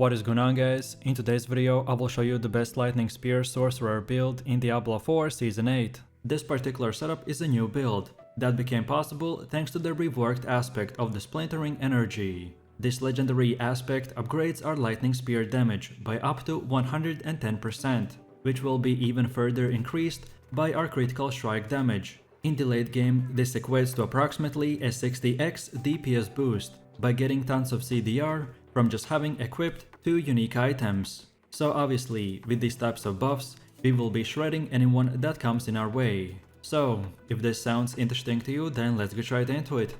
What is going on, guys? In today's video I will show you the best lightning spear sorcerer build in Diablo 4 Season 8. This particular setup is a new build that became possible thanks to the reworked aspect of the splintering energy. This legendary aspect upgrades our lightning spear damage by up to 110%, which will be even further increased by our critical strike damage. In the late game, this equates to approximately a 60x DPS boost by getting tons of CDR from just having equipped 2 unique items. So obviously, with these types of buffs, we will be shredding anyone that comes in our way. So, if this sounds interesting to you, then let's get right into it.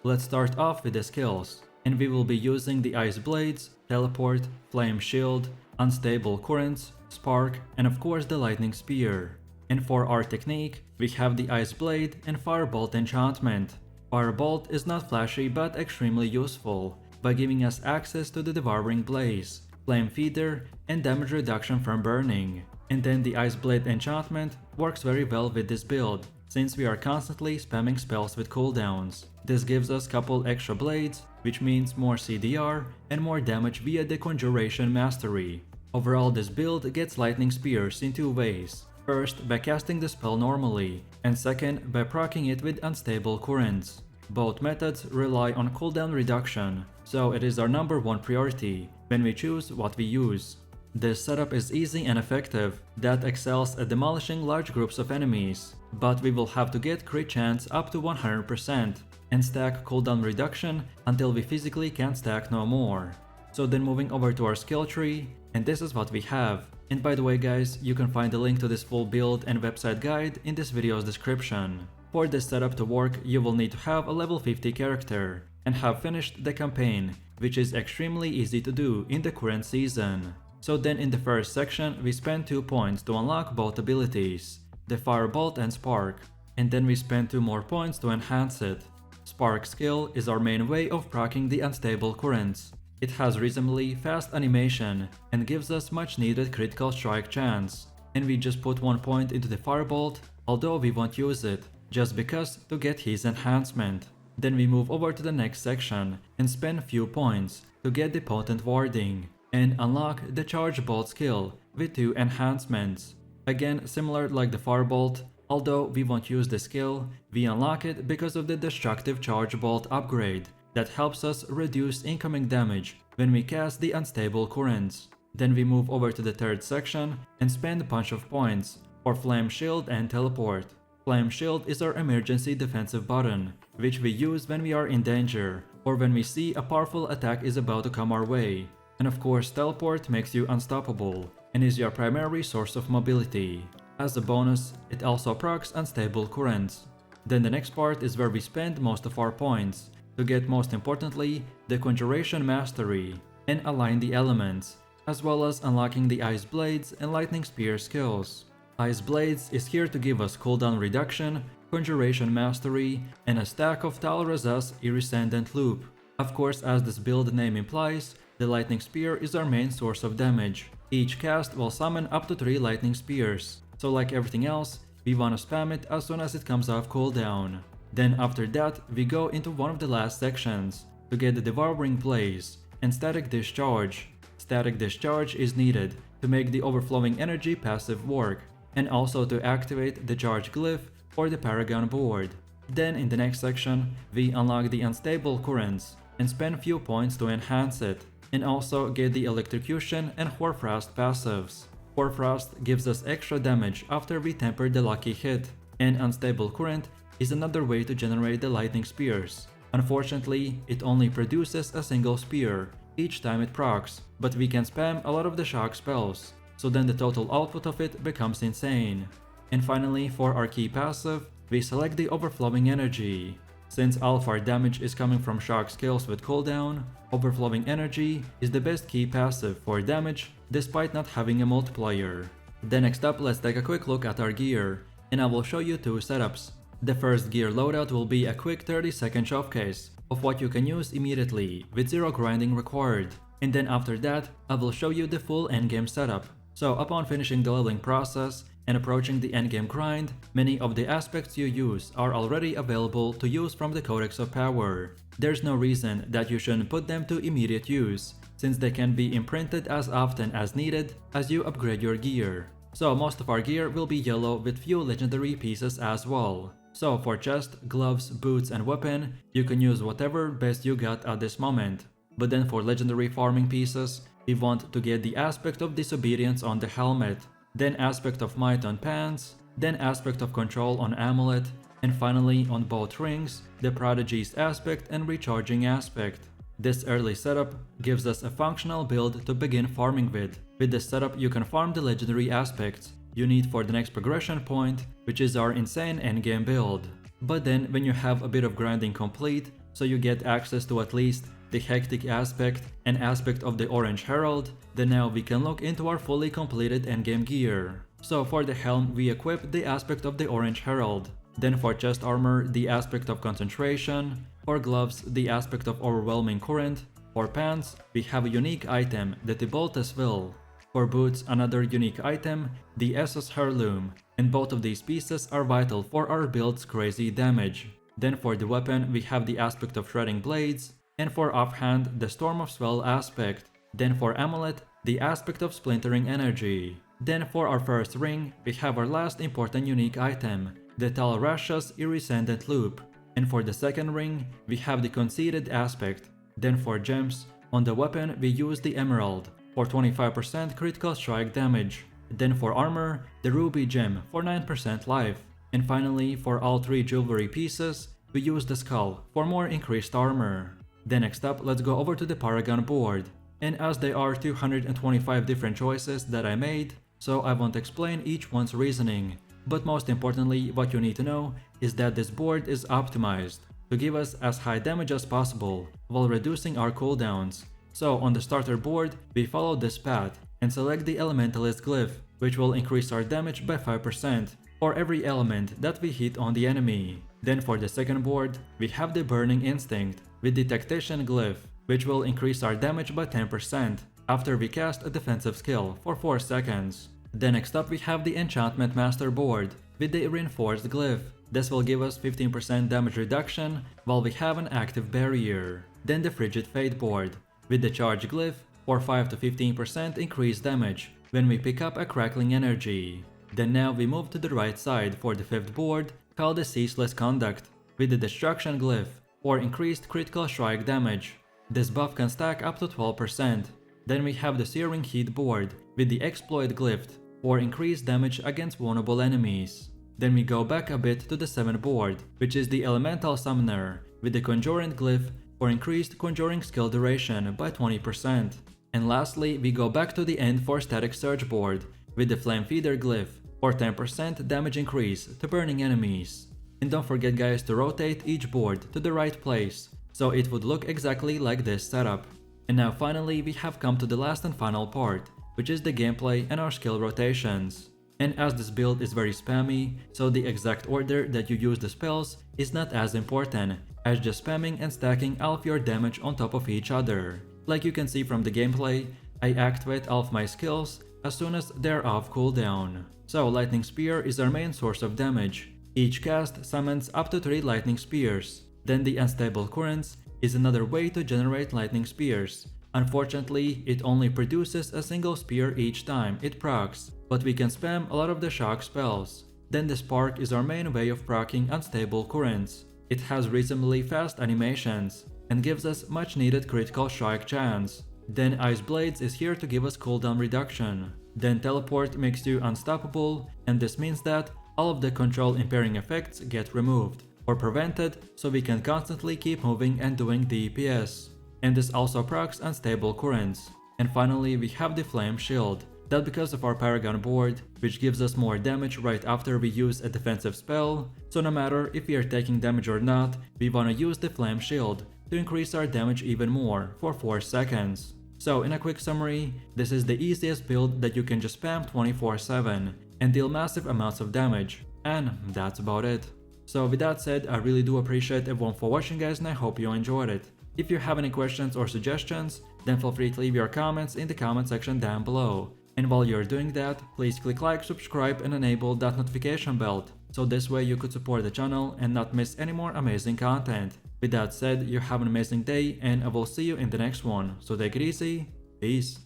Let's start off with the skills, and we will be using the Ice Blades, Teleport, Flame Shield, Unstable Currents, Spark, and of course the Lightning Spear. And for our technique, we have the Ice Blade and Firebolt enchantment. Firebolt is not flashy but extremely useful by giving us access to the Devouring Blaze, Flame Feeder, and damage reduction from burning. And then the Ice Blade enchantment works very well with this build, since we are constantly spamming spells with cooldowns. This gives us couple extra blades, which means more CDR and more damage via the Conjuration Mastery. Overall, this build gets lightning spears in 2 ways. First, by casting the spell normally, and second, by proccing it with Unstable Currents. Both methods rely on cooldown reduction, so it is our #1 priority when we choose what we use. This setup is easy and effective, that excels at demolishing large groups of enemies, but we will have to get crit chance up to 100% and stack cooldown reduction until we physically can't stack no more. So then moving over to our skill tree, and this is what we have. And by the way guys, you can find the link to this full build and website guide in this video's description. For this setup to work, you will need to have a level 50 character and have finished the campaign, which is extremely easy to do in the current season. So then in the first section, we spend 2 points to unlock both abilities, the Firebolt and Spark, and then we spend 2 more points to enhance it. Spark skill is our main way of proccing the Unstable Currents. It has reasonably fast animation and gives us much needed critical strike chance. And we just put 1 point into the Firebolt, although we won't use it, just because to get his enhancement. Then we move over to the next section and spend few points to get the Potent Warding and unlock the Charge Bolt skill with 2 enhancements. Again, similar like the Firebolt, although we won't use the skill, we unlock it because of the Destructive Charge Bolt upgrade that helps us reduce incoming damage when we cast the Unstable Currents. Then we move over to the third section and spend a bunch of points for Flame Shield and Teleport. Flame Shield is our emergency defensive button, which we use when we are in danger or when we see a powerful attack is about to come our way. And of course, Teleport makes you unstoppable and is your primary source of mobility. As a bonus, it also procs Unstable Currents. Then the next part is where we spend most of our points to get, most importantly, the Conjuration Mastery and align the elements, as well as unlocking the Ice Blades and Lightning Spear skills. Ice Blades is here to give us cooldown reduction, Conjuration Mastery, and a stack of Talraz's Iridescent Loop. Of course, as this build name implies, the Lightning Spear is our main source of damage. Each cast will summon up to 3 Lightning Spears, so like everything else, we wanna spam it as soon as it comes off cooldown. Then after that, we go into one of the last sections to get the Devouring Blaze and Static Discharge. Static Discharge is needed to make the Overflowing Energy passive work, and also to activate the Charge Glyph or the Paragon board. Then in the next section, we unlock the Unstable Currents and spend few points to enhance it, and also get the Electrocution and Hoarfrost passives. Hoarfrost gives us extra damage after we temper the lucky hit, and Unstable Current is another way to generate the Lightning Spears. Unfortunately, it only produces a single spear each time it procs, but we can spam a lot of the shock spells, so then the total output of it becomes insane. And finally, for our key passive, we select the Overflowing Energy. Since all of our damage is coming from shock skills with cooldown, Overflowing Energy is the best key passive for damage despite not having a multiplier. Then next up, let's take a quick look at our gear, and I will show you 2 setups. The first gear loadout will be a quick 30-second showcase of what you can use immediately with 0 grinding required, and then after that I will show you the full endgame setup. So upon finishing the leveling process, and approaching the endgame grind, many of the aspects you use are already available to use from the Codex of Power. There's no reason that you shouldn't put them to immediate use, since they can be imprinted as often as needed as you upgrade your gear. So most of our gear will be yellow with few legendary pieces as well. So for chest, gloves, boots and weapon, you can use whatever best you got at this moment. But then for legendary farming pieces, we want to get the aspect of disobedience on the helmet, then aspect of might on pants, then aspect of control on amulet, and finally on both rings, the prodigy's aspect and recharging aspect. This early setup gives us a functional build to begin farming with. With this setup you can farm the legendary aspects you need for the next progression point, which is our insane endgame build. But then when you have a bit of grinding complete, so you get access to at least the hectic aspect and aspect of the orange herald, then now we can look into our fully completed endgame gear. So for the helm we equip the aspect of the orange herald, then for chest armor the aspect of concentration, for gloves the aspect of overwhelming current, for pants we have a unique item, the Tibolta's Will, for boots another unique item, the Essos Heirloom, and both of these pieces are vital for our build's crazy damage. Then for the weapon we have the aspect of shredding blades, and for offhand the Storm of Swell aspect, then for amulet the aspect of splintering energy. Then for our first ring we have our last important unique item, the Tal Rasha's iridescent loop, and for the second ring we have the conceited aspect. Then for gems, on the weapon we use the emerald for 25% critical strike damage, then for armor the ruby gem for 9% life, and finally for all three jewelry pieces we use the skull for more increased armor. Then next up let's go over to the Paragon board, and as there are 225 different choices that I made, so I won't explain each one's reasoning. But most importantly, what you need to know is that this board is optimized to give us as high damage as possible while reducing our cooldowns. So on the starter board, we follow this path and select the Elementalist glyph, which will increase our damage by 5% for every element that we hit on the enemy. Then for the second board, we have the Burning Instinct with the Tactician glyph, which will increase our damage by 10% after we cast a defensive skill for 4 seconds. Then next up we have the Enchantment Master board with the Reinforced glyph. This will give us 15% damage reduction while we have an active barrier. Then the Frigid Fate board with the Charge glyph for 5 to 15% increased damage when we pick up a Crackling Energy. Then now we move to the right side for the fifth board called the Ceaseless Conduct with the Destruction glyph for increased critical strike damage. This buff can stack up to 12%. Then we have the Searing Heat board with the Exploit glyph for increased damage against vulnerable enemies. Then we go back a bit to the 7th board, which is the Elemental Summoner with the Conjurant glyph for increased conjuring skill duration by 20%. And lastly, we go back to the end for Static Surge board with the Flame Feeder glyph for 10% damage increase to burning enemies. And don't forget guys to rotate each board to the right place, so it would look exactly like this setup. And now finally we have come to the last and final part, which is the gameplay and our skill rotations. And as this build is very spammy, so the exact order that you use the spells is not as important as just spamming and stacking all of your damage on top of each other. Like you can see from the gameplay, I activate all of my skills as soon as they're off cooldown. So Lightning Spear is our main source of damage. Each cast summons up to 3 lightning spears. Then the Unstable Currents is another way to generate lightning spears. Unfortunately, it only produces a single spear each time it procs, but we can spam a lot of the shock spells. Then the Spark is our main way of proccing Unstable Currents. It has reasonably fast animations and gives us much needed critical strike chance. Then Ice Blades is here to give us cooldown reduction. Then Teleport makes you unstoppable, and this means that all of the control impairing effects get removed or prevented, so we can constantly keep moving and doing DPS. And this also procs Unstable Currents. And finally we have the Flame Shield, that because of our Paragon board, which gives us more damage right after we use a defensive spell, so no matter if we are taking damage or not, we wanna use the Flame Shield to increase our damage even more for 4 seconds. So in a quick summary, this is the easiest build that you can just spam 24/7 and deal massive amounts of damage, and that's about it. So with that said, I really do appreciate everyone for watching guys, and I hope you enjoyed it. If you have any questions or suggestions, then feel free to leave your comments in the comment section down below. And while you're doing that, please click like, subscribe and enable that notification bell, so this way you could support the channel and not miss any more amazing content. With that said, you have an amazing day and I will see you in the next one, so take it easy, peace.